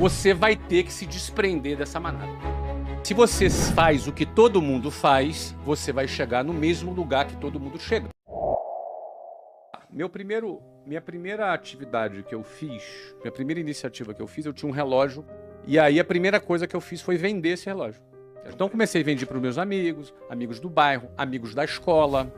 você vai ter que se desprender dessa manada. Se você faz o que todo mundo faz, você vai chegar no mesmo lugar que todo mundo chega. Minha primeira atividade que eu fiz, minha primeira iniciativa que eu fiz, eu tinha um relógio. E aí a primeira coisa que eu fiz foi vender esse relógio. Então eu comecei a vender para os meus amigos, amigos do bairro, amigos da escola.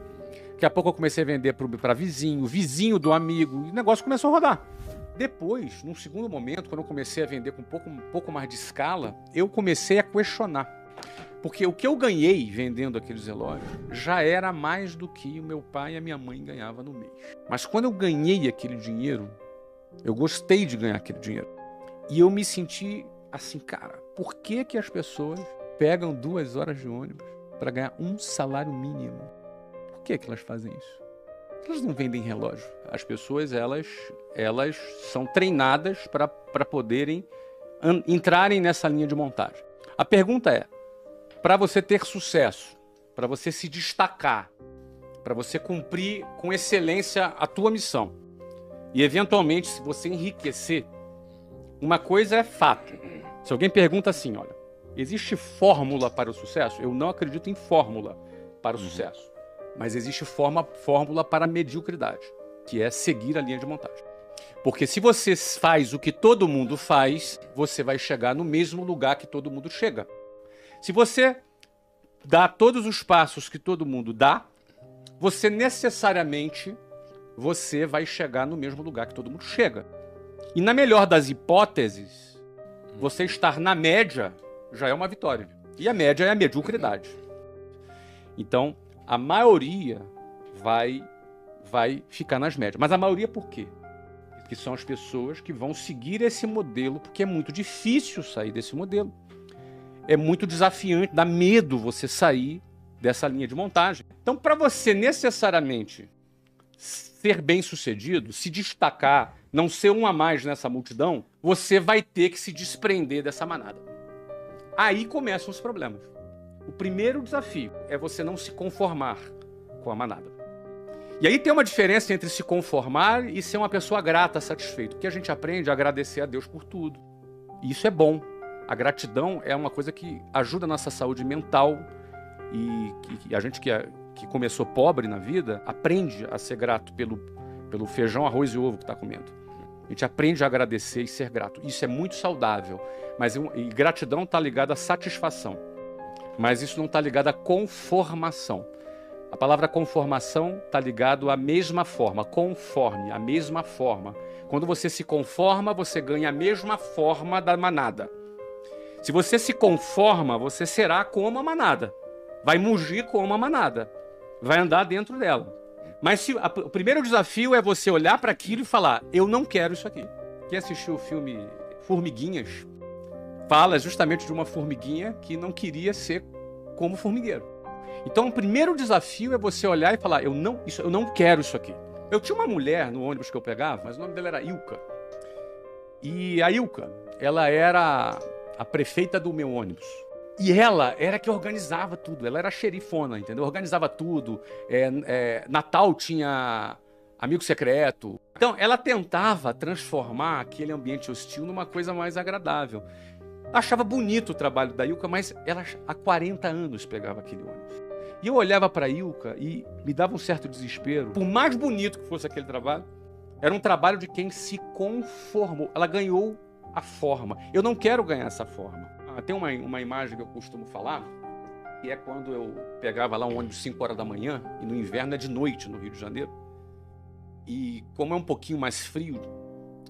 Daqui a pouco eu comecei a vender para vizinho do amigo. E o negócio começou a rodar. Depois, num segundo momento, quando eu comecei a vender com um pouco mais de escala, eu comecei a questionar. Porque o que eu ganhei vendendo aqueles relógios já era mais do que o meu pai e a minha mãe ganhavam no mês. Mas quando eu ganhei aquele dinheiro, eu gostei de ganhar aquele dinheiro. E eu me senti assim, cara, por que que as pessoas pegam 2 horas de ônibus para ganhar um salário mínimo? Por que que elas fazem isso? Elas não vendem relógio. As pessoas, elas são treinadas para poderem entrarem nessa linha de montagem. A pergunta é, para você ter sucesso, para você se destacar, para você cumprir com excelência a tua missão e, eventualmente, se você enriquecer, uma coisa é fato. Se alguém pergunta assim, olha, existe fórmula para o sucesso? Eu não acredito em fórmula para o sucesso. Mas existe fórmula para a mediocridade, que é seguir a linha de montagem. Porque se você faz o que todo mundo faz, você vai chegar no mesmo lugar que todo mundo chega. Se você dá todos os passos que todo mundo dá, você necessariamente vai chegar no mesmo lugar que todo mundo chega. E na melhor das hipóteses, você estar na média já é uma vitória. E a média é a mediocridade. Então, a maioria vai ficar nas médias. Mas a maioria por quê? Porque são as pessoas que vão seguir esse modelo, porque é muito difícil sair desse modelo. É muito desafiante, dá medo você sair dessa linha de montagem. Então, para você necessariamente ser bem-sucedido, se destacar, não ser um a mais nessa multidão, você vai ter que se desprender dessa manada. Aí começam os problemas. O primeiro desafio é você não se conformar com a manada. E aí tem uma diferença entre se conformar e ser uma pessoa grata, satisfeita. Porque a gente aprende a agradecer a Deus por tudo. E isso é bom. A gratidão é uma coisa que ajuda a nossa saúde mental. E a gente que começou pobre na vida aprende a ser grato pelo feijão, arroz e ovo que está comendo. A gente aprende a agradecer e ser grato. Isso é muito saudável. E gratidão está ligada à satisfação. Mas isso não está ligado à conformação. A palavra conformação está ligado à mesma forma, conforme, a mesma forma. Quando você se conforma, você ganha a mesma forma da manada. Se você se conforma, você será como a manada. Vai mugir como a manada. Vai andar dentro dela. Mas o primeiro desafio é você olhar para aquilo e falar, eu não quero isso aqui. Quem assistiu o filme Formiguinhas fala justamente de uma formiguinha que não queria ser como formigueiro. Então, o primeiro desafio é você olhar e falar, eu não quero isso aqui. Eu tinha uma mulher no ônibus que eu pegava, mas o nome dela era Ilka. E a Ilka, ela era a prefeita do meu ônibus. E ela era que organizava tudo, ela era a xerifona, entendeu? Organizava tudo. Natal tinha amigo secreto. Então, ela tentava transformar aquele ambiente hostil numa coisa mais agradável. Achava bonito o trabalho da Ilka, mas ela há 40 anos pegava aquele ônibus. E eu olhava para a Ilka e me dava um certo desespero. Por mais bonito que fosse aquele trabalho, era um trabalho de quem se conformou. Ela ganhou a forma. Eu não quero ganhar essa forma. Tem uma imagem que eu costumo falar, que é quando eu pegava lá um ônibus 5 horas da manhã, e no inverno é de noite no Rio de Janeiro. E como é um pouquinho mais frio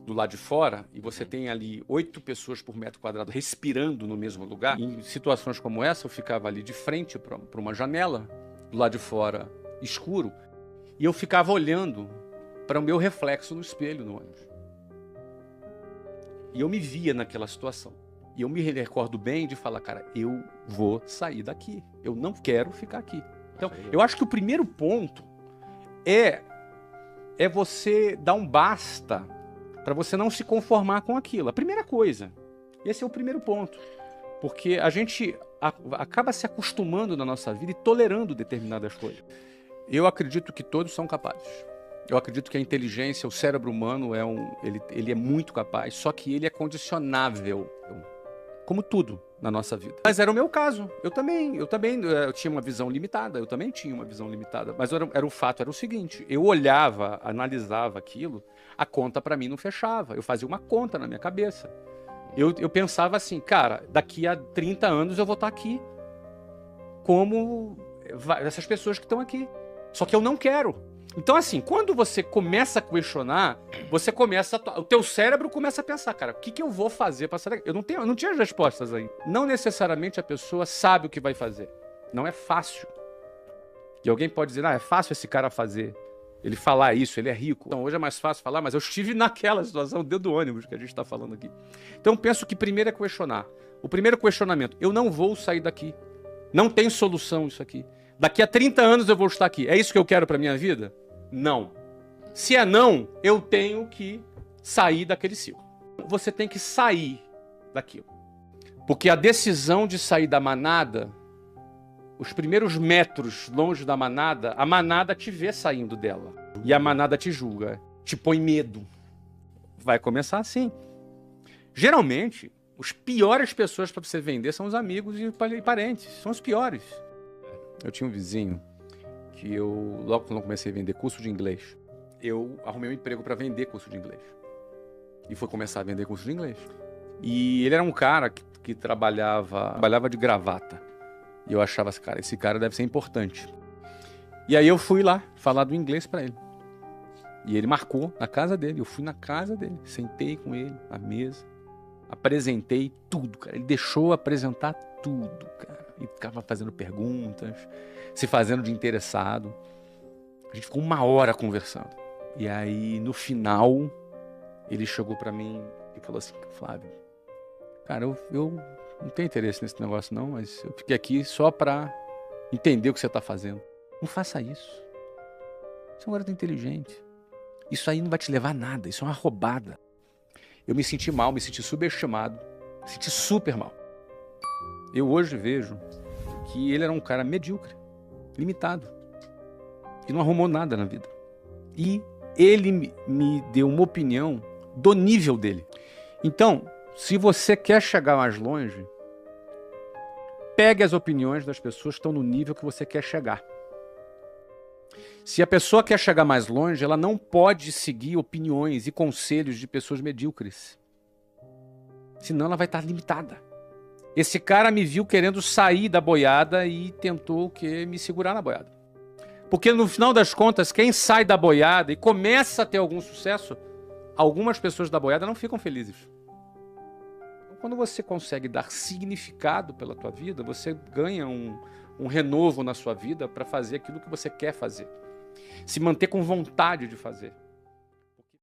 do lado de fora, e você tem ali 8 pessoas por metro quadrado respirando no mesmo lugar, em situações como essa, eu ficava ali de frente para uma janela, do lado de fora escuro, e eu ficava olhando para o meu reflexo no espelho no ônibus. E eu me via naquela situação. E eu me recordo bem de falar, cara, eu vou sair daqui. Eu não quero ficar aqui. Então, eu acho que o primeiro ponto é você dar um basta para você não se conformar com aquilo. A primeira coisa. Esse é o primeiro ponto. Porque a gente acaba se acostumando na nossa vida e tolerando determinadas coisas. Eu acredito que todos são capazes. Eu acredito que a inteligência, o cérebro humano, ele é muito capaz, só que ele é condicionável, como tudo na nossa vida. Mas era o meu caso. Eu tinha uma visão limitada, mas era o fato, era o seguinte, eu olhava, analisava aquilo, a conta para mim não fechava, eu fazia uma conta na minha cabeça. Eu pensava assim, cara, daqui a 30 anos eu vou estar aqui, como essas pessoas que estão aqui. Só que eu não quero. Então, assim, quando você começa a questionar, o teu cérebro começa a pensar, cara, o que eu vou fazer para sair daqui? Eu não tinha as respostas aí. Não necessariamente a pessoa sabe o que vai fazer. Não é fácil. E alguém pode dizer, é fácil esse cara fazer. Ele falar isso, ele é rico. Então, hoje é mais fácil falar, mas eu estive naquela situação dentro do ônibus que a gente está falando aqui. Então, penso que primeiro é questionar. O primeiro questionamento, eu não vou sair daqui. Não tem solução isso aqui. Daqui a 30 anos eu vou estar aqui. É isso que eu quero para minha vida? Não. Se é não, eu tenho que sair daquele ciclo. Você tem que sair daquilo. Porque a decisão de sair da manada, os primeiros metros longe da manada, a manada te vê saindo dela. E a manada te julga, te põe medo. Vai começar assim. Geralmente, as piores pessoas para você vender são os amigos e parentes. São os piores. Eu tinha um vizinho que logo quando eu comecei a vender curso de inglês, eu arrumei um emprego para vender curso de inglês. E fui começar a vender curso de inglês. E ele era um cara que trabalhava de gravata. E eu achava assim, cara, esse cara deve ser importante. E aí eu fui lá falar do inglês para ele. E ele marcou na casa dele. Eu fui na casa dele, sentei com ele na mesa, apresentei tudo, cara. Ele deixou apresentar tudo, cara. E ficava fazendo perguntas, se fazendo de interessado. A gente ficou 1 hora conversando. E aí, no final, ele chegou para mim e falou assim, Flávio, cara, eu não tenho interesse nesse negócio não, mas eu fiquei aqui só para entender o que você está fazendo. Não faça isso. Você é um garoto inteligente. Isso aí não vai te levar a nada, isso é uma roubada. Eu me senti mal, me senti subestimado, me senti super mal. Eu hoje vejo que ele era um cara medíocre, limitado, que não arrumou nada na vida. E ele me deu uma opinião do nível dele. Então, se você quer chegar mais longe, pegue as opiniões das pessoas que estão no nível que você quer chegar. Se a pessoa quer chegar mais longe, ela não pode seguir opiniões e conselhos de pessoas medíocres. Senão ela vai estar limitada. Esse cara me viu querendo sair da boiada e tentou me segurar na boiada. Porque no final das contas, quem sai da boiada e começa a ter algum sucesso, algumas pessoas da boiada não ficam felizes. Então, quando você consegue dar significado pela tua vida, você ganha um renovo na sua vida para fazer aquilo que você quer fazer. Se manter com vontade de fazer.